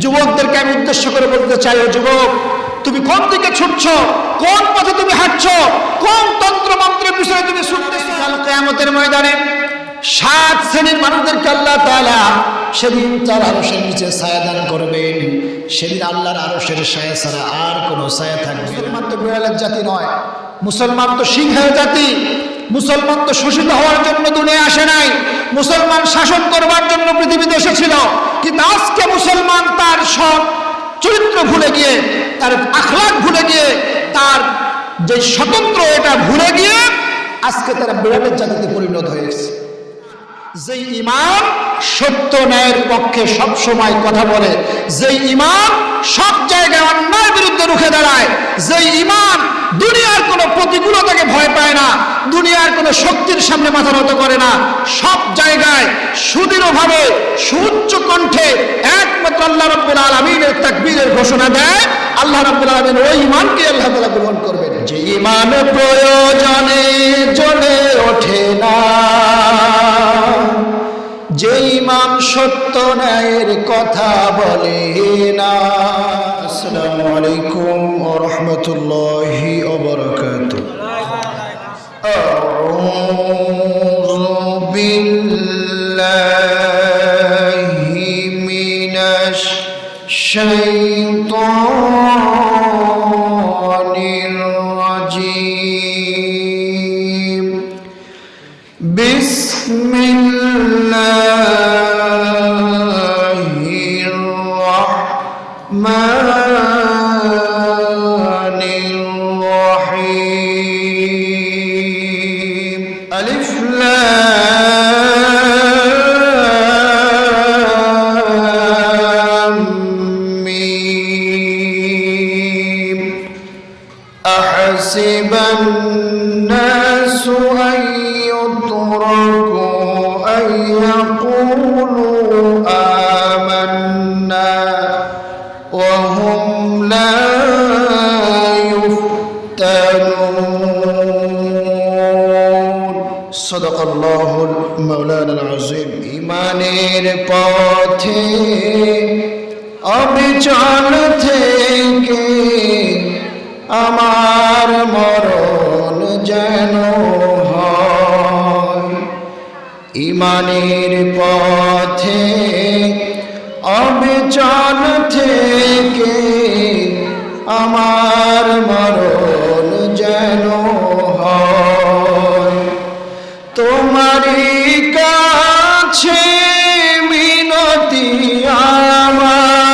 যুবকদেরকে আমি উদ্দেশ্য করে বলতে চাই, ও যুবক, তুমি কোন দিকে ছুটছো, কোন পথে তুমি হাঁটছো, কোন তন্ত্র মন্ত্রের পিছনে তুমি ছুটতেছো? কাল কিয়ামতের ময়দানে 7 শ্রেণীর মানুষদেরকে আল্লাহ তাআলা সেদিন তার আরশের নিচে ছায়া দান করবেন। সেদিন আল্লাহর আরশের ছায়া ছাড়া আর কোনো ছায়া থাকবে না। মুসলমান তো বিড়ালের জাতি নয়, মুসলমান তো সিংহের জাতি। মুসলমান তো শোষিত হওয়ার জন্য দুনিয়ায় আসে নাই, মুসলমান শাসন করবার জন্য পৃথিবীতে এসেছিল। কিন্তু আজকে মুসলমান তার সব চরিত্র ভুলে গিয়ে, তার আখলাক ভুলে গিয়ে, তার যে স্বতন্ত্র এটা ভুলে গিয়ে আজকে তারা বিড়ালের জাতিতে পরিণত হয়েছে। যে ইমান সত্য ন্যায়ের পক্ষে সব সময় কথা বলে, যে ইমান সব জায়গায় অন্যায়ের বিরুদ্ধে রুখে দাঁড়ায়, যে ইমান দুনিয়ার কোনো প্রতিকূলতাকে ভয় পায় না, দুনিয়ার কোনো শক্তির সামনে মাথা নত করে না, সব জায়গায় সুদৃঢ়ভাবে সুউচ্চ কণ্ঠে একমাত্র আল্লাহ রাব্বুল আলামিনের তাকবীরের ঘোষণা দেয়, আল্লাহ রাব্বুল আলামিন ওই ইমানকে আল্লাহ তাআলা গ্রহণ করবেন। যে ইমান প্রয়োজনে জ্বলে ওঠে না, যে ইমান সত্য ন্যায়ের কথা বলে না। আসসালামু আলাইকুম ওয়া রাহমাতুল্লাহি ওয়া বারাকাতুহু। আউযু বিল্লাহি মিনাশ শাইতানির রাজীম। বিসমিল্লাহির রাহমানির রাহিম। আলিফ লাম মিম। আহসিবান নাসু আন يتركوا أن يقولوا آمنا وهم لا يفتنون صدق الله مولانا العظيم। ইমানের পথে অবিচল থেকে আমার মরণ যেন হয়, ইমানের পথে অবিচল থেকে আমার মরণ যেন